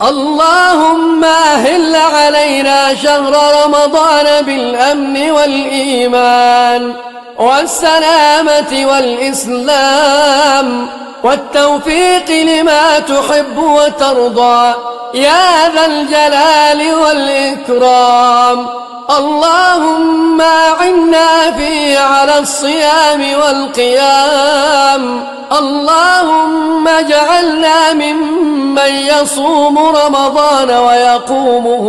اللهم أهل علينا شهر رمضان بالأمن والإيمان والسلامة والإسلام والتوفيق لما تحب وترضى يا ذا الجلال والإكرام. اللهم أعنا فيه على الصيام والقيام. اللهم اجعلنا ممن يصوم رمضان ويقومه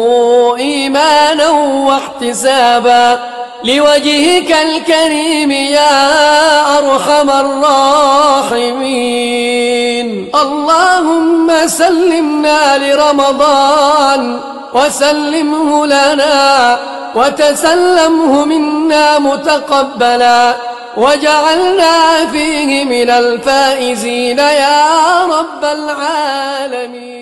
إيمانا واحتسابا لوجهك الكريم يا أرحم الراحمين. اللهم سلمنا لرمضان وسلمه لنا وتسلمه منا متقبلا وجعلنا فيه من الفائزين يا رب العالمين.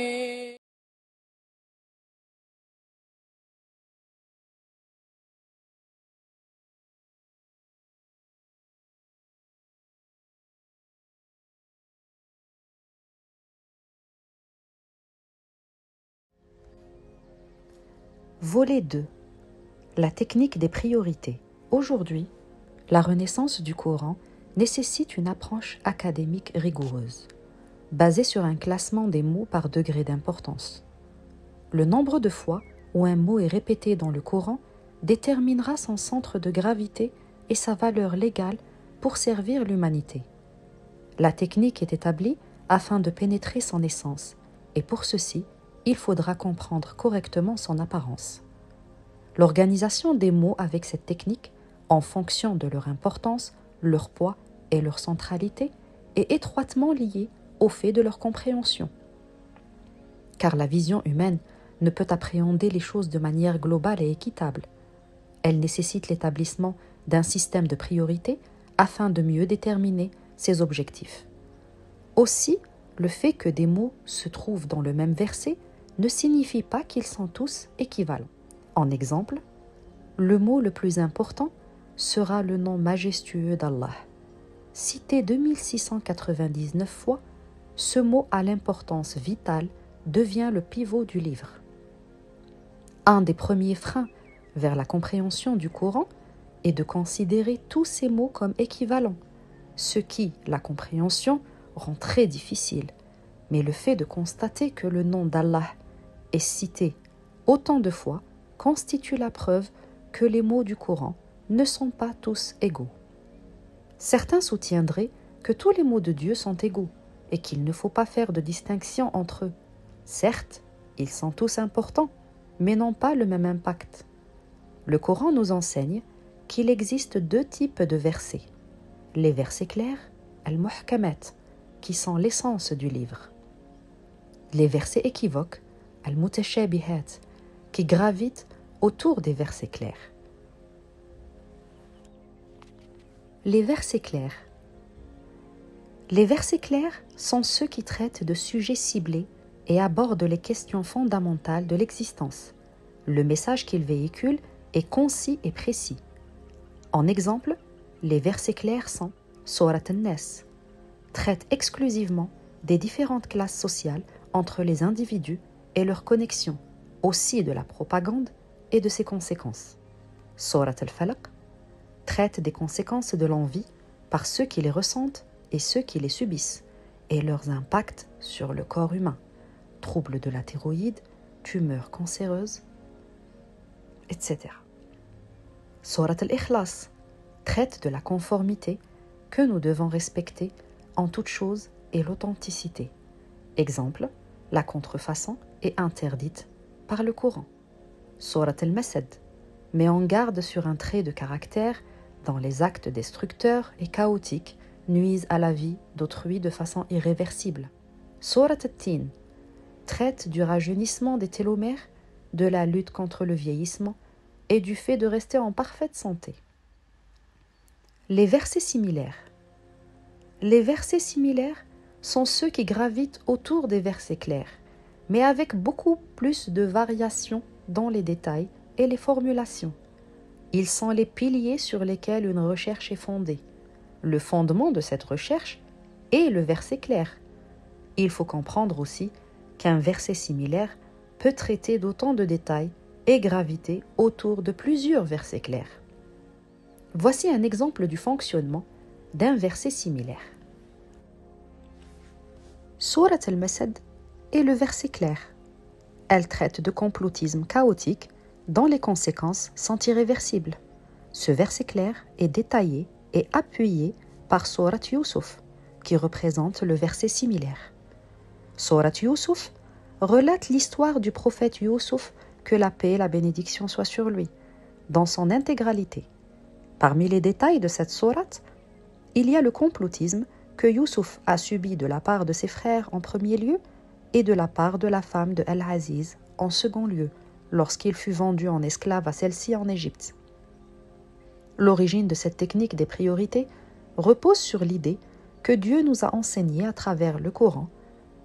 Volet 2. La technique des priorités. Aujourd'hui, la renaissance du Coran nécessite une approche académique rigoureuse, basée sur un classement des mots par degré d'importance. Le nombre de fois où un mot est répété dans le Coran déterminera son centre de gravité et sa valeur légale pour servir l'humanité. La technique est établie afin de pénétrer son essence, et pour ceci, il faudra comprendre correctement son apparence. L'organisation des mots avec cette technique, en fonction de leur importance, leur poids et leur centralité, est étroitement liée au fait de leur compréhension. Car la vision humaine ne peut appréhender les choses de manière globale et équitable. Elle nécessite l'établissement d'un système de priorité afin de mieux déterminer ses objectifs. Aussi, le fait que des mots se trouvent dans le même verset ne signifie pas qu'ils sont tous équivalents. En exemple, le mot le plus important sera le nom majestueux d'Allah. Cité 2699 fois, ce mot à l'importance vitale devient le pivot du livre. Un des premiers freins vers la compréhension du Coran est de considérer tous ces mots comme équivalents, ce qui, la compréhension, rend très difficile. Mais le fait de constater que le nom d'Allah est cité autant de fois constitue la preuve que les mots du Coran ne sont pas tous égaux. Certains soutiendraient que tous les mots de Dieu sont égaux et qu'il ne faut pas faire de distinction entre eux. Certes, ils sont tous importants, mais n'ont pas le même impact. Le Coran nous enseigne qu'il existe deux types de versets. Les versets clairs, al-muhkamat, qui sont l'essence du livre. Les versets équivoques, al-mutashabihat, qui gravitent autour des versets clairs. Les versets clairs. Les versets clairs sont ceux qui traitent de sujets ciblés et abordent les questions fondamentales de l'existence. Le message qu'ils véhiculent est concis et précis. En exemple, les versets clairs sont Surat An-Nas, traite exclusivement des différentes classes sociales entre les individus et leurs connexions, aussi de la propagande et de ses conséquences. Surat Al-Falaq traite des conséquences de l'envie par ceux qui les ressentent et ceux qui les subissent, et leurs impacts sur le corps humain, troubles de la thyroïde, tumeurs cancéreuses, etc. Surat Al-Ikhlas traite de la conformité que nous devons respecter en toute chose et l'authenticité. Exemple, la contrefaçon est interdite par le Coran. Surat Al-Masad met en garde sur un trait de caractère dont les actes destructeurs et chaotiques nuisent à la vie d'autrui de façon irréversible. Surat At-Tin traite du rajeunissement des télomères, de la lutte contre le vieillissement et du fait de rester en parfaite santé. Les versets similaires. Les versets similaires sont ceux qui gravitent autour des versets clairs, mais avec beaucoup plus de variations dans les détails et les formulations. Ils sont les piliers sur lesquels une recherche est fondée. Le fondement de cette recherche est le verset clair. Il faut comprendre aussi qu'un verset similaire peut traiter d'autant de détails et graviter autour de plusieurs versets clairs. Voici un exemple du fonctionnement d'un verset similaire. Surat al-Masad est le verset clair. Elle traite de complotisme chaotique dont les conséquences sont irréversibles. Ce verset clair est détaillé et appuyé par Surat Yusuf, qui représente le verset similaire. Surat Yusuf relate l'histoire du prophète Yusuf, que la paix et la bénédiction soient sur lui, dans son intégralité. Parmi les détails de cette sourate, il y a le complotisme que Yusuf a subi de la part de ses frères en premier lieu et de la part de la femme de Al-Aziz en second lieu, lorsqu'il fut vendu en esclave à celle-ci en Égypte. L'origine de cette technique des priorités repose sur l'idée que Dieu nous a enseigné à travers le Coran,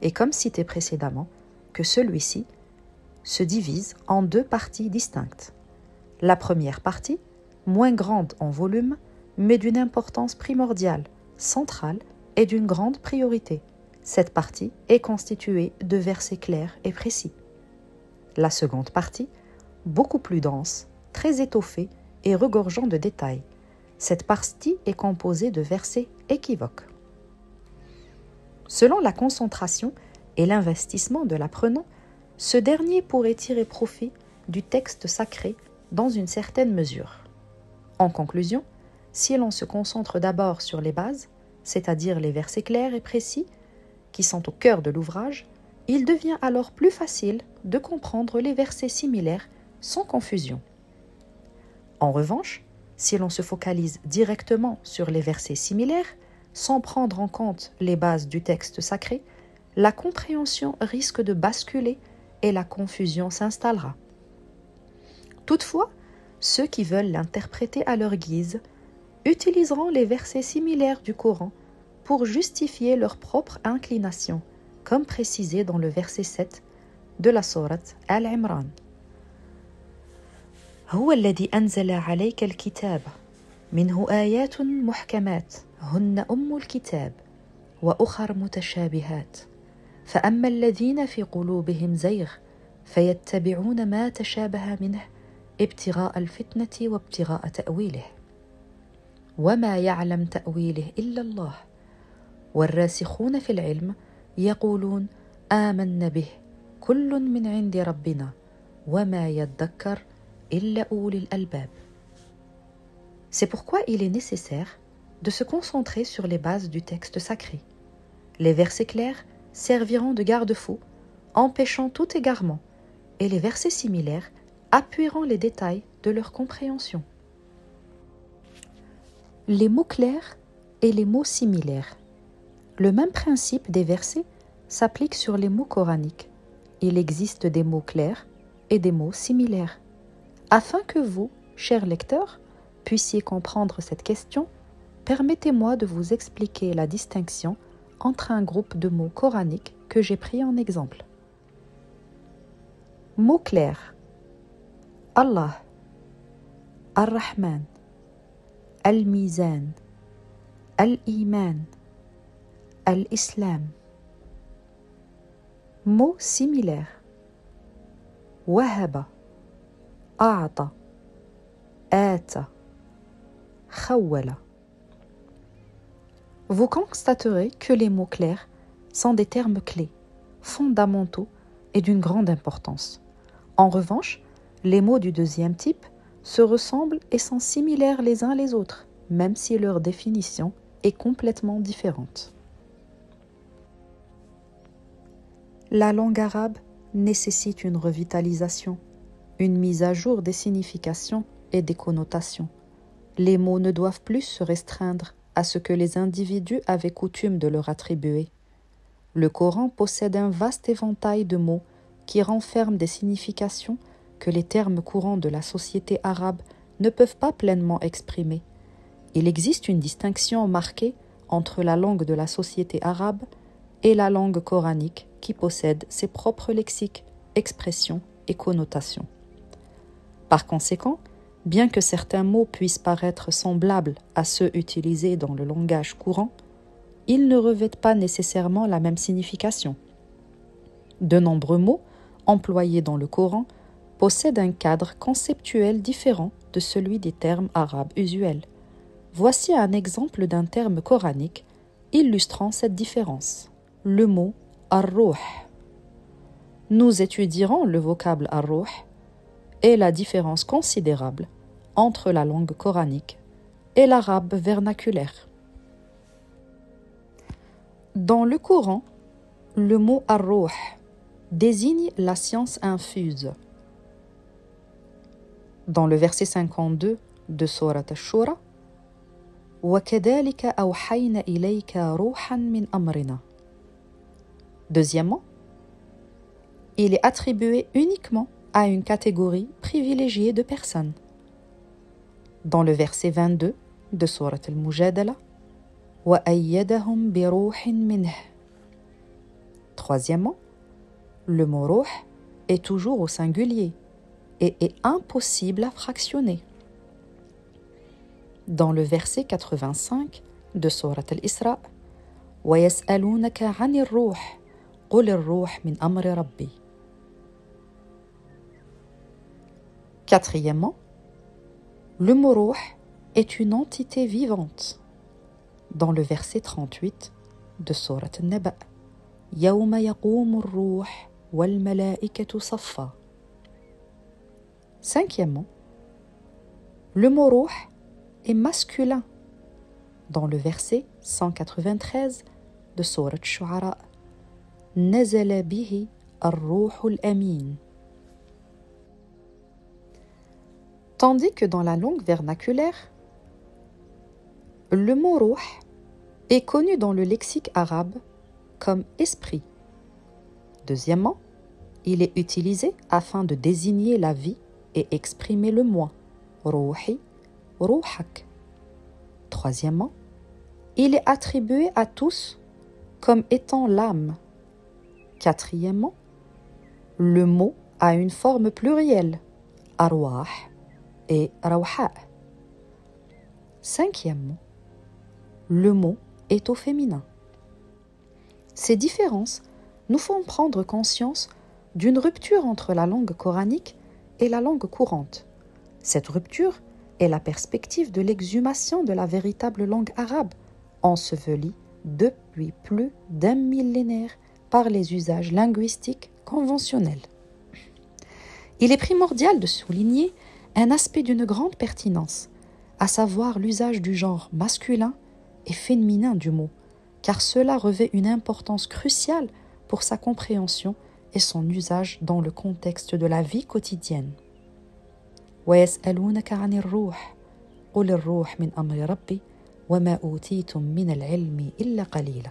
et comme cité précédemment, que celui-ci se divise en deux parties distinctes. La première partie, moins grande en volume, mais d'une importance primordiale, centrale et d'une grande priorité. Cette partie est constituée de versets clairs et précis. La seconde partie, beaucoup plus dense, très étoffée et regorgeant de détails. Cette partie est composée de versets équivoques. Selon la concentration et l'investissement de l'apprenant, ce dernier pourrait tirer profit du texte sacré dans une certaine mesure. En conclusion, si l'on se concentre d'abord sur les bases, c'est-à-dire les versets clairs et précis, qui sont au cœur de l'ouvrage, il devient alors plus facile de comprendre les versets similaires sans confusion. En revanche, si l'on se focalise directement sur les versets similaires, sans prendre en compte les bases du texte sacré, la compréhension risque de basculer et la confusion s'installera. Toutefois, ceux qui veulent l'interpréter à leur guise utiliseront les versets similaires du Coran pour justifier leur propre inclination, comme précisé dans le verset 7 de la sourate Al-Imran. هو الذي أنزل عليك الكتاب منه آيات محكمات هن أم الكتاب وأخر متشابهات فأما الذين في قلوبهم زيغ فيتبعون ما تشابه منه ابتغاء الفتنة وابتغاء تأويله وما يعلم تأويله إلا الله والراسخون في العلم يقولون آمنا به كل من عند ربنا وما يذكر إلا أولي الألباب. C'est pourquoi il est nécessaire de se concentrer sur les bases du texte sacré. Les versets clairs serviront de garde-fou, empêchant tout égarement, et les versets similaires appuieront les détails de leur compréhension. Les mots clairs et les mots similaires. Le même principe des versets s'applique sur les mots coraniques. Il existe des mots clairs et des mots similaires. Afin que vous, chers lecteurs, puissiez comprendre cette question, permettez-moi de vous expliquer la distinction entre un groupe de mots coraniques que j'ai pris en exemple. Mots clairs. Allah, Ar-Rahman, Al-Mizan, Al-Iman, Al-Islam. Mots similaires. Wahaba, A'ta, Ata, Khawwala. Vous constaterez que les mots clairs sont des termes clés, fondamentaux et d'une grande importance. En revanche, les mots du deuxième type se ressemblent et sont similaires les uns les autres, même si leur définition est complètement différente. La langue arabe nécessite une revitalisation, une mise à jour des significations et des connotations. Les mots ne doivent plus se restreindre à ce que les individus avaient coutume de leur attribuer. Le Coran possède un vaste éventail de mots qui renferment des significations que les termes courants de la société arabe ne peuvent pas pleinement exprimer. Il existe une distinction marquée entre la langue de la société arabe et la langue coranique qui possède ses propres lexiques, expressions et connotations. Par conséquent, bien que certains mots puissent paraître semblables à ceux utilisés dans le langage courant, ils ne revêtent pas nécessairement la même signification. De nombreux mots employés dans le Coran possèdent un cadre conceptuel différent de celui des termes arabes usuels. Voici un exemple d'un terme coranique illustrant cette différence. Le mot « ar-ruh ». Nous étudierons le vocable « ar-ruh » et la différence considérable entre la langue coranique et l'arabe vernaculaire. Dans le Coran, le mot « ar-ruh » désigne la science infuse. Dans le verset 52 de Sourate Ash-Shura, وَكَذَلِكَ أَوْحَيْنَا إِلَيْكَ رُوحًا مِنْ أَمْرِنَا. Deuxièmement, il est attribué uniquement à une catégorie privilégiée de personnes. Dans le verset 22 de Sourate Al-Mujadala, وَأَيَّدَهُمْ بِرُوحٍ مِنْهِ. Troisièmement, le mot « ruh » est toujours au singulier et est impossible à fractionner. Dans le verset 85 de Sourate Al-Isra, وَيَسْأَلُونَكَ عَنِ الرُّوحِ قُلِ الرُّوحِ مِنْ أَمْرِ رَبِّي. Quatrièmement, le mot « ruh » est une entité vivante. Dans le verset 38 de Sourate An-Naba, يَوْمَ يَقُومُ الرُّوحِ وَالْمَلَائِكَةُ صَفًّا. Cinquièmement, le mot « ruh » est masculin. Dans le verset 193 de Sourate Ash-Shu'ara, نَزَلَ بِهِ الرُّوحُ الْأَمِينُ. Tandis que dans la langue vernaculaire, le mot « ruh » est connu dans le lexique arabe comme « esprit ». Deuxièmement, il est utilisé afin de désigner la vie et exprimer le moi, « ruhi », « ruhak ». Troisièmement, il est attribué à tous comme étant l'âme. Quatrièmement, le mot a une forme plurielle, « arwah » et « rawha ». Cinquièmement, le mot est au féminin. Ces différences nous font prendre conscience d'une rupture entre la langue coranique et la langue courante. Cette rupture est la perspective de l'exhumation de la véritable langue arabe, ensevelie depuis plus d'un millénaire par les usages linguistiques conventionnels. Il est primordial de souligner un aspect d'une grande pertinence, à savoir l'usage du genre masculin et féminin du mot, car cela revêt une importance cruciale pour sa compréhension et son usage dans le contexte de la vie quotidienne. وَيَسْأَلُونَكَ عَنِ الرُّوحِ قُلِ الرُّوحُ مِنْ أَمْرِ رَبِّي وَمَا أُوتِيتُم مِنَ الْعِلْمِ إِلَّا قَلِيلًا.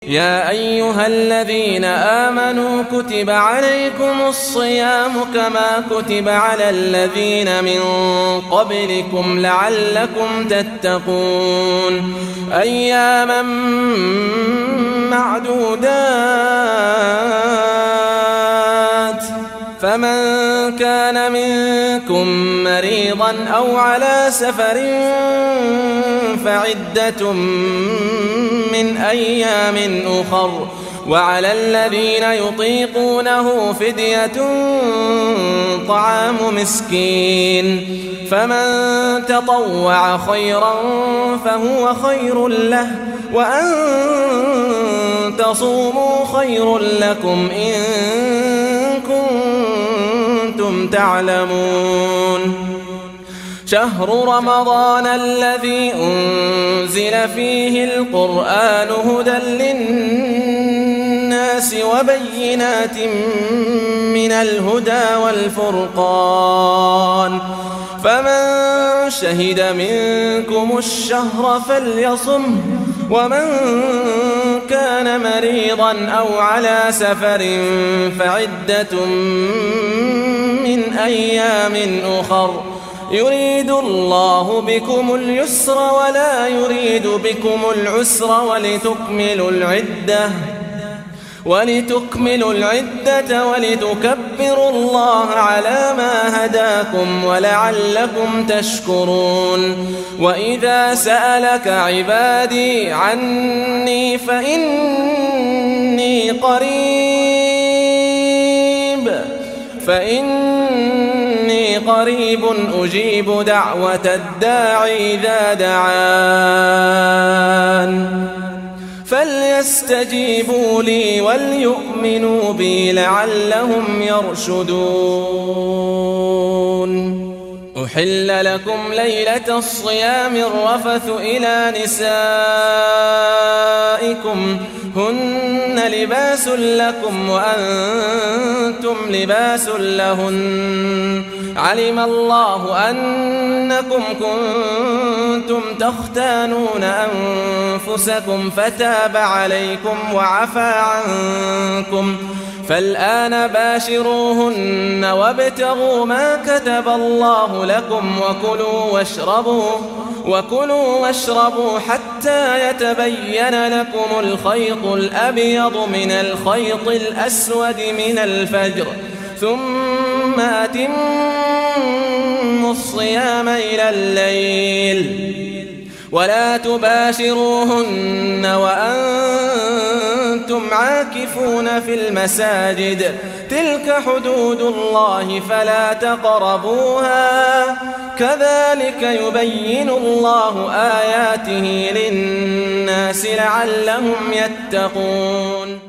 يا أيها الذين آمنوا كتب عليكم الصيام كما كتب على الذين من قبلكم لعلكم تتقون أياما معدودات فمن كان منكم مريضا أو على سفر فعدة من أيام أخر وعلى الذين يطيقونه فدية طعام مسكين فمن تطوع خيرا فهو خير له وأن تصوموا خير لكم إن كنتم تعلمون شهر رمضان الذي أنزل فيه القرآن هدى للناس وبينات من الهدى والفرقان فمن شهد منكم الشهر فليصمه ومن كان مريضا أو على سفر فعدة من أيام أخر يريد الله بكم اليسر ولتكملوا العدة ولتكبروا الله على ما هداكم ولعلكم تشكرون. وإذا سألك عبادي عني فإني قريب أجيب دعوة الداعي إذا دعان فليستجيبوا لي وليؤمنوا بي لعلهم يرشدون. أحل لكم ليلة الصيام الرفث إلى نسائكم هن لباس لكم وأنتم لباس لهن علم الله أنكم كنتم تختانون أنفسكم فتاب عليكم وعفى عنكم فالآن باشروهن وابتغوا ما كتب الله لكم وكلوا واشربوا حتى يتبين لكم الخيط الأبيض من الخيط الأسود من الفجر ثم أتموا الصيام إلى الليل ولا تباشروهن وأنتم عاكفون في المساجد تلك حدود الله فلا تقربوها كذلك يبين الله آياته للناس لعلهم يتقون.